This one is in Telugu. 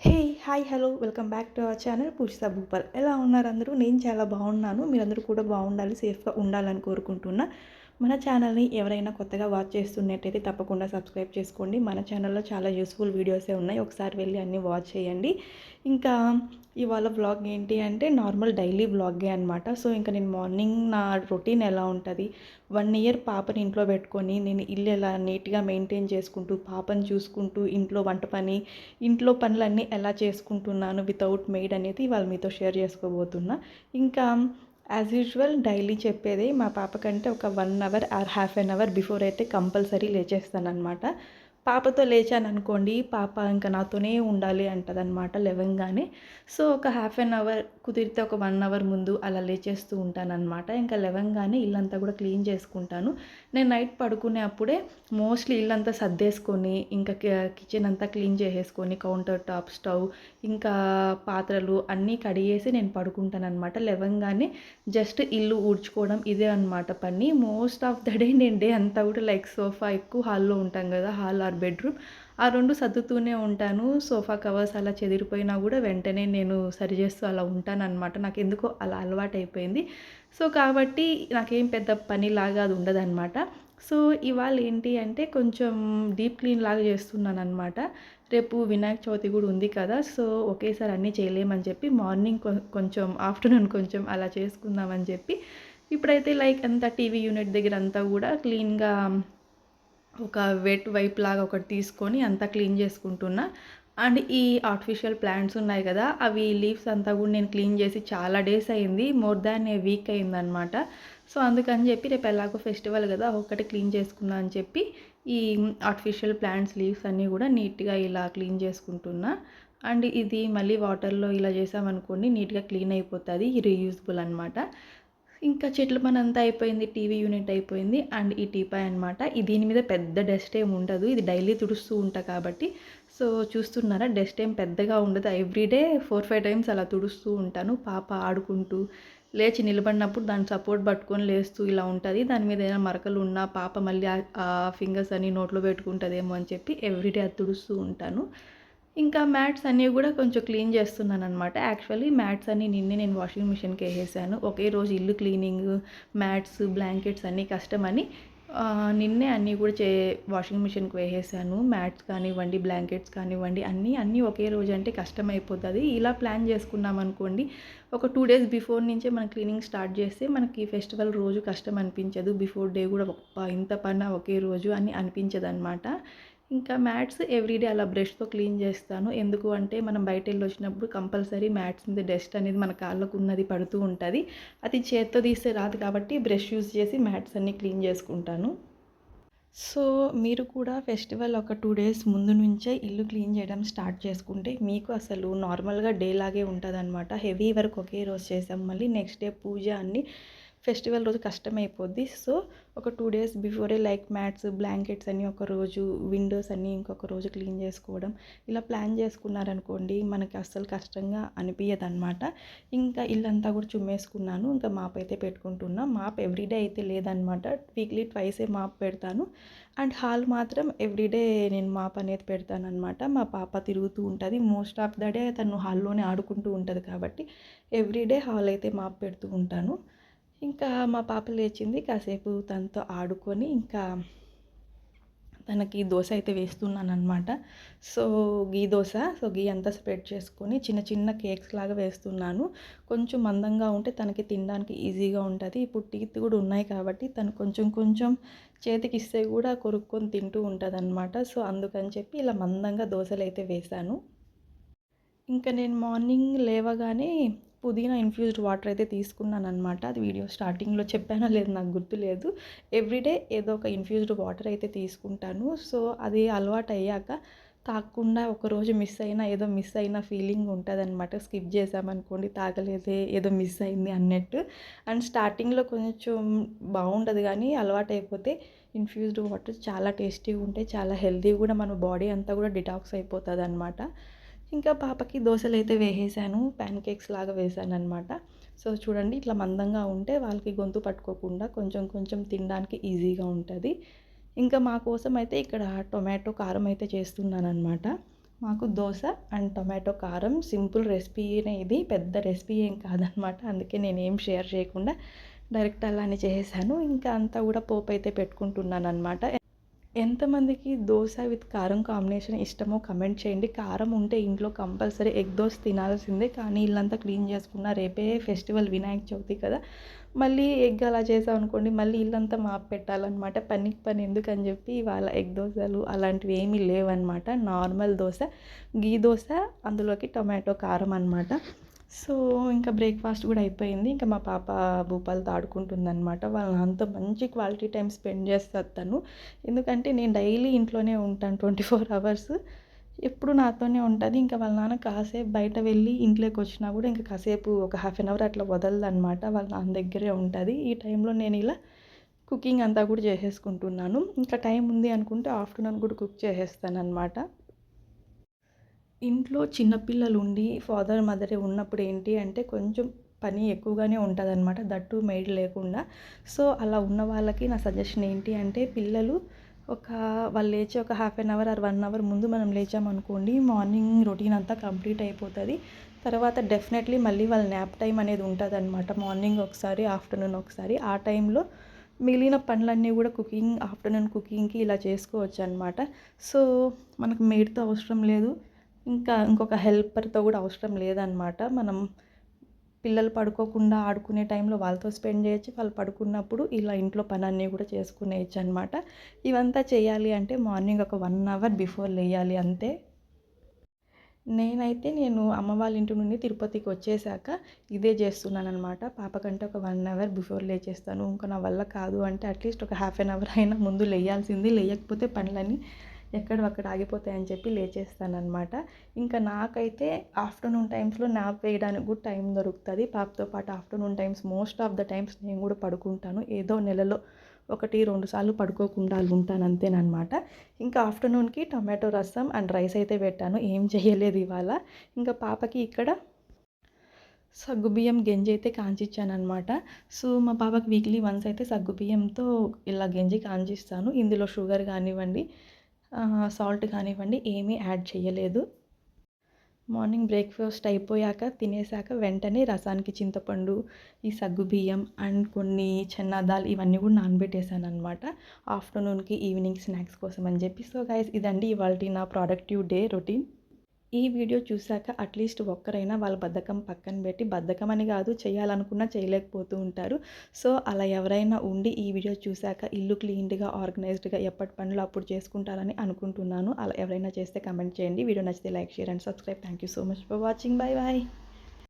Hey! Hi! Hello! Welcome back to our channel Poojitha Bhupal. ఎలా ఉన్నారు అందరూ? నేను చాలా బాగున్నాను. మీరందరూ కూడా బాగుండాలి, సేఫ్‌గా ఉండాలని కోరుకుంటున్నా. మన ఛానల్‌ని ఎవరైనా కొత్తగా వాచ్ చేస్తున్నట్టయితే తప్పకుండా సబ్స్క్రైబ్ చేసుకోండి. మన ఛానల్‌లో చాలా యూస్‌ఫుల్ వీడియోసే ఉన్నాయి. ఒకసారి వెళ్ళి అన్నీ వాచ్ చేయండి. ఇంకా ఇవాళ వ్లాగ్ ఏంటి అంటే నార్మల్ డైలీ వ్లాగే అనమాట. సో, ఇంకా నేను మార్నింగ్ నా రొటీన్ ఎలా ఉంటది, 1 ఇయర్ పాపని ఇంట్లో పెట్టుకొని నేను ఇల్లు ఎలా నీట్‌గా మెయింటైన్ చేసుకుంటూ, పాపని చూసుకుంటూ, ఇంట్లో వంట పని, ఇంట్లో పనులన్నీ ఎలా చేసుకుంటున్నాను వితౌట్ మెయిడ్ అనేది ఇవాళ మీతో షేర్ చేసుకోబోతున్నా. ఇంకా యాజ్ యూజువల్ డైలీ చెప్పేదే మా పాపకంటే ఒక 1 hour or half an hour before అయితే కంపల్సరీ లేచేస్తాననమాట. పాపతో లేచాననుకోండి, పాప ఇంకా నాతోనే ఉండాలి అంటదనమాట లెవంగానే. సో, ఒక హాఫ్ అన్ అవర్ కుదిరితే ఒక 1 అవర్ ముందు అలా లేచేస్తూ ఉంటాననమాట. ఇంకా లెవంగానే ఇల్లంతా కూడా క్లీన్ చేసుకుంటాను. నేను నైట్ పడుకునే అప్పుడే మోస్ట్లీ ఇల్లంతా సర్దేసుకొని, ఇంకా కిచెన్ అంతా క్లీన్ చేసేసుకొని, కౌంటర్ టాప్, స్టవ్, ఇంకా పాత్రలు అన్నీ కడిగేసి నేను పడుకుంటాననమాట. లెవంగానే జస్ట్ ఇల్లు ఊడ్చుకోవడం ఇదే అనమాట పని. మోస్ట్ ఆఫ్ ద డే నేను డే అంతా కూడా లైక్ సోఫా ఎక్కువ హాల్‌లో ఉంటాం కదా! Hall or bedroom. ఆ 2 సర్దుతూనే ఉంటాను. సోఫా కవర్స్ అలా చెదిరిపోయినా కూడా వెంటనే నేను సరిచేస్తూ అలా ఉంటాననమాట. నాకెందుకో అలా అలవాటయిపోయింది. సో, కాబట్టి నాకేం పెద్ద పనిలాగా అది ఉండదనమాట. సో, ఇవాళ ఏంటి అంటే కొంచెం డీప్ క్లీన్ లాగా చేస్తున్నాననమాట. రేపు వినాయక చవితి కూడా ఉంది కదా! సో, ఒకేసారి అన్నీ చేయలేమని చెప్పి మార్నింగ్ కొంచెం, ఆఫ్టర్‌నూన్ కొంచెం అలా చేసుకుందామని చెప్పి ఇప్పుడైతే లైక్ అంతా టీవీ యూనిట్ దగ్గర అంతా కూడా క్లీన్‌గా ఒక వెట్ వైప్ లాగా ఒకటి తీసుకొని అంతా క్లీన్ చేసుకుంటున్నా. అండ్ ఈ ఆర్టిఫిషియల్ ప్లాంట్స్ ఉన్నాయి కదా! అవి లీవ్స్ అంతా కూడా నేను క్లీన్ చేసి చాలా డేస్ అయింది. మోర్ దాన్ ఏ వీక్ అయిందనమాట. సో, అందుకని చెప్పి రేపు ఎలాగో ఫెస్టివల్ కదా! ఒక్కటి క్లీన్ చేసుకుందాం అని చెప్పి ఈ ఆర్టిఫిషియల్ ప్లాంట్స్ లీవ్స్ అన్నీ కూడా నీట్‌గా ఇలా క్లీన్ చేసుకుంటున్నా. అండ్ ఇది మళ్ళీ వాటర్‌లో ఇలా చేసామనుకోండి నీట్‌గా క్లీన్ అయిపోతది. రీయూజబుల్ అనమాట. ఇంకా చెట్ల పనంతా అయిపోయింది. టీవీ యూనిట్ అయిపోయింది. అండ్ ఈ టీపాయ్ అనమాట. దీని మీద పెద్ద డస్ట్ ఏమి ఉండదు. ఇది డైలీ తుడుస్తూ ఉంటా కాబట్టి. సో, చూస్తున్నారా డస్ట్ ఏం పెద్దగా ఉండదు. ఎవ్రీడే 4, 5 టైమ్స్ అలా తుడుస్తూ ఉంటాను. పాప ఆడుకుంటూ, లేచి నిలబడినప్పుడు దాని సపోర్ట్ పట్టుకొని లేస్తూ ఇలా ఉంటది. దాని మీద ఏదైనా మరకలు ఉన్నా పాప మళ్ళీ ఆ ఫింగర్స్ అన్నీ నోట్లో పెట్టుకుంటదేమో అని చెప్పి ఎవ్రీడే అది తుడుస్తూ ఉంటాను. ఇంకా మ్యాట్స్ అన్నీ గూడా కొంచెం క్లీన్ చేస్తున్నాననమాట. యాక్చువల్లీ మ్యాట్స్ అన్నీ నిన్నే నేను వాషింగ్ మిషన్‌కేసేసాను. ఒకే రోజు ఇల్లు క్లీనింగు, మ్యాట్స్, బ్లాంకెట్స్ అన్నీ కష్టమని నిన్నే అన్నీ కూడా వాషింగ్ మిషన్‌కి వేసేసాను. మ్యాట్స్ కానివ్వండి, బ్లాంకెట్స్ కానివ్వండి అన్నీ ఒకే రోజు అంటే కష్టమైపోతది. ఇలా ప్లాన్ చేసుకున్నామనుకోండి, ఒక 2 డేస్ బిఫోర్ నుంచే మనం క్లీనింగ్ స్టార్ట్ చేస్తే మనకి ఫెస్టివల్ రోజు కష్టం అనిపించదు. బిఫోర్ డే కూడా అబ్బా! ఇంత పనా ఒకే రోజు అని అనిపించదనమాట. ఇంకా మ్యాట్స్ ఎవ్రీడే అలా బ్రష్‌తో క్లీన్ చేస్తాను. ఎందుకు అంటే మనం బయటెళ్ళొచ్చినప్పుడు కంపల్సరీ మ్యాట్స్ మీద డస్ట్ అనేది మన కాళ్ళకు ఉన్నది పడుతూ ఉంటది. అది చేత్తో తీస్తే రాదు కాబట్టి బ్రష్ యూజ్ చేసి మ్యాట్స్ అన్నీ క్లీన్ చేసుకుంటాను. సో, మీరు కూడా ఫెస్టివల్ ఒక 2 డేస్ ముందు నుంచే ఇల్లు క్లీన్ చేయడం స్టార్ట్ చేసుకుంటే మీకు అసలు నార్మల్‌గా డే లాగే ఉంటదనమాట. హెవీ వర్క్ ఒకే రోజు చేసాం. మళ్ళీ నెక్స్ట్ డే పూజ అన్నీ ఫెస్టివల్ రోజు కష్టమైపోద్ది. సో, ఒక 2 days before like mats, blankets అన్నీ ఒకరోజు, విండోస్ అన్నీ ఇంకొక రోజు క్లీన్ చేసుకోవడం. ఇలా ప్లాన్ చేసుకున్నారనుకోండి మనకి అస్సలు కష్టంగా అనిపియదనమాట. ఇంకా ఇల్లంతా కూడా చుమ్మేసుకున్నాను. ఇంకా మాప్ అయితే పెట్టుకుంటున్నా. మాప్ ఎవ్రీడే అయితే లేదనమాట. వీక్లీ ట్వైసే మాప్ పెడతాను. అండ్ హాల్ మాత్రం ఎవ్రీడే నేను మాప్ అనేది పెడతాననమాట. మా పాప తిరుగుతూ ఉంటది. మోస్ట్ ఆఫ్ ద డే తను హాల్‌లోనే ఆడుకుంటూ ఉంటది కాబట్టి ఎవ్రీడే హాల్ అయితే మాప్ పెడుతూ ఉంటాను. ఇంకా మా పాప లేచింది. కాసేపు తనతో ఆడుకొని ఇంకా తనకి దోస అయితే వేస్తున్నాననమాట. సో, గీ దోస. సో, గీ అంతా స్ప్రెడ్ చేసుకొని చిన్న చిన్న కేక్స్ లాగా వేస్తున్నాను. కొంచెం మందంగా ఉంటే తనకి తినడానికి ఈజీగా ఉంటది. ఇప్పుడు టీత్ కూడా ఉన్నాయి కాబట్టి తను కొంచెం కొంచెం చేతికిస్తే కూడా కొరుక్కొని తింటూ ఉంటదనమాట. సో, అందుకని చెప్పి ఇలా మందంగా దోసలైతే వేశాను. ఇంకా నేను మార్నింగ్ లేవగానే పుదీనా ఇన్‌ఫ్యూజ్డ్ వాటర్ అయితే తీసుకున్నాననమాట. అది వీడియో స్టార్టింగ్‌లో చెప్పానో లేదో నాకు గుర్తులేదు. ఎవ్రీడే ఏదో ఒక ఇన్‌ఫ్యూజ్డ్ వాటర్ అయితే తీసుకుంటాను. సో, అది అలవాటయ్యాక తాగకుండా ఒకరోజు మిస్ అయినా ఏదో మిస్ అయిన ఫీలింగ్ ఉంటదనమాట. స్కిప్ చేశామనుకోండి తాగలేదే ఏదో మిస్ అయింది అన్నట్టు. అండ్ స్టార్టింగ్‌లో కొంచెం బాగుండదు కానీ అలవాటైపోతే ఇన్‌ఫ్యూజ్డ్ వాటర్ చాలా టేస్టీగా ఉంటాయి. చాలా హెల్తీ కూడా మన బాడీ అంతా కూడా డిటాక్స్ అయిపోతదనమాట. ఇంకా పాపకి దోసలైతే వేసేసాను. పాన్ కేక్స్ లాగా వేశాననమాట. సో, చూడండి ఇట్లా మందంగా ఉంటే వాళ్ళకి గొంతు పట్టుకోకుండా కొంచెం కొంచెం తినడానికి ఈజీగా ఉంటది. ఇంకా మా కోసం అయితే ఇక్కడ టొమాటో కారం అయితే చేస్తున్నాననమాట. మాకు దోస అండ్ టొమాటో కారం సింపుల్ రెసిపీనే ఇది. పెద్ద రెసిపీ ఏం కాదనమాట. అందుకే నేనేం షేర్ చేయకుండా డైరెక్ట్ అలానే చేసేసాను. ఇంకా అంతా కూడా పోపయితే పెట్టుకుంటున్నాననమాట. ఎంతమందికి దోస విత్ కారం కాంబినేషన్ ఇష్టమో కమెంట్ చేయండి. కారం ఉంటే ఇంట్లో కంపల్సరీ ఎగ్ దోస తినాల్సిందే. కానీ ఇల్లంతా క్లీన్ చేసుకున్న రేపే ఫెస్టివల్ వినాయక చవితి కదా! మళ్ళీ ఎగ్ అలా చేసామనుకోండి మళ్ళీ ఇల్లంతా మాపు పెట్టాలన్నమాట. పనికి పని ఎందుకని చెప్పి ఇవాళ ఎగ్ దోసలు అలాంటివి ఏమీ లేవన్నమాట. నార్మల్ దోస, గీ దోస, అందులోకి టొమాటో కారం అనమాట. సో ఇంకా బ్రేక్ఫాస్ట్ కూడా అయిపోయింది. ఇంకా మా పాప భూపాలతో ఆడుకుంటుందన్నమాట. వాళ్ళ నాన్నతో మంచి క్వాలిటీ టైం స్పెండ్ చేస్తుంది తను. ఎందుకంటే నేను డైలీ ఇంట్లోనే ఉంటాను 24 అవర్స్. ఎప్పుడు నాతోనే ఉంటుంది. ఇంకా వాళ్ళ నాన్న కాసేపు బయట వెళ్ళి ఇంట్లోకి వచ్చినా కూడా ఇంకా కాసేపు ఒక హాఫ్ అన్ అవర్ అట్లా వదలదనమాట. వాళ్ళ నాన్న దగ్గరే ఉంటుంది. ఈ టైంలో నేను ఇలా కుకింగ్ అంతా కూడా చేసేసుకుంటున్నాను. ఇంకా టైం ఉంది అనుకుంటే ఆఫ్టర్నూన్ కూడా కుక్ చేసేస్తానన్నమాట. ఇంట్లో చిన్నపిల్లలు ఉండి ఫాదర్ మదరే ఉన్నప్పుడు ఏంటి అంటే కొంచెం పని ఎక్కువగానే ఉంటుందన్నమాట. దట్టు మెయిడ్ లేకుండా. సో అలా ఉన్న వాళ్ళకి నా సజెషన్ ఏంటి అంటే పిల్లలు వాళ్ళు లేచి ఒక half an hour or 1 hour ముందు మనం లేచామనుకోండి మార్నింగ్ రొటీన్ అంతా కంప్లీట్ అయిపోతుంది. తర్వాత డెఫినెట్లీ మళ్ళీ వాళ్ళ న్యాప్ టైం అనేది ఉంటుందన్నమాట. మార్నింగ్ ఒకసారి, ఆఫ్టర్నూన్ ఒకసారి. ఆ టైంలో మిగిలిన పనులన్నీ కూడా ఆఫ్టర్నూన్ కుకింగ్కి ఇలా చేసుకోవచ్చు అనమాట. సో మనకు మెయిడ్తో అవసరం లేదు. ఇంకొక హెల్పర్‌తో కూడా అవసరం లేదనమాట. మనం పిల్లలు పడుకోకుండా ఆడుకునే టైంలో వాళ్ళతో స్పెండ్ చేయొచ్చు. వాళ్ళు పడుకున్నప్పుడు ఇలా ఇంట్లో పనన్నీ కూడా చేసుకునేయొచ్చనమాట. ఇవంతా చేయాలి అంటే మార్నింగ్ ఒక 1 అవర్ బిఫోర్ లేయాలి అంతే. నేను అమ్మ వాళ్ళ ఇంటి నుండి తిరుపతికి వచ్చేసాక ఇదే చేస్తున్నాననమాట. పాప కంటే ఒక 1 అవర్ బిఫోర్ లేచేస్తాను. ఇంకా నా వల్ల కాదు అంటే అట్లీస్ట్ ఒక హాఫ్ అన్ అవర్ అయినా ముందు లేయాల్సింది. లేయకపోతే పనులన్నీ ఎక్కడివక్కడ ఆగిపోతాయని చెప్పి లేచేస్తాననమాట. ఇంకా నాకైతే ఆఫ్టర్నూన్ టైమ్స్‌లో న్యాప్ వేయడానికి కూడా టైం దొరుకుతుంది. పాపతో పాటు afternoon times most of the times నేను కూడా పడుకుంటాను. ఏదో నెలలో 1, 2 సార్లు పడుకోకుండా ఉంటాను అంతేననమాట. ఇంకా ఆఫ్టర్నూన్‌కి టొమాటో రసం అండ్ రైస్ అయితే పెట్టాను. ఏం చేయలేదు ఇవాళ. ఇంకా పాపకి ఇక్కడ సగ్గుబియ్యం గంజి అయితే కాంచిచ్చాననమాట. సో మా పాపకి వీక్లీ వన్స్ అయితే సగ్గుబియ్యంతో ఇలా గంజి కాంచిస్తాను. ఇందులో షుగర్ కానివ్వండి, సాల్ట్ కానివ్వండి ఏమీ యాడ్ చేయలేదు. మార్నింగ్ బ్రేక్ఫాస్ట్ అయిపోయాక తినేసాక వెంటనే రసానికి చింతపండు, ఈ సగ్గుబియ్యం అండ్ కొన్ని చెన్నా దాల్ ఇవన్నీ కూడా నానబెట్టేసాననమాట. ఆఫ్టర్నూన్‌కి ఈవినింగ్ స్నాక్స్ కోసం అని చెప్పి. సో గైస్ ఇదండి ఇవాల్టి నా ప్రొడక్టివ్ డే రొటీన్. ఈ వీడియో చూసాక అట్లీస్ట్ ఒక్కరైనా వాళ్ళ బద్ధకం పక్కన పెట్టి, బద్ధకం అని కాదు చేయాలనుకున్నా చేయలేకపోతూ ఉంటారు. సో అలా ఎవరైనా ఉండి ఈ వీడియో చూసాక ఇల్లు క్లీన్డ్‌గా, ఆర్గనైజ్డ్‌గా ఎప్పటి పనులు అప్పుడు చేసుకుంటారని అనుకుంటున్నాను. అలా ఎవరైనా చేస్తే కమెంట్ చేయండి. వీడియో నచ్చితే like, share and subscribe. Thank you so much for watching. Bye bye.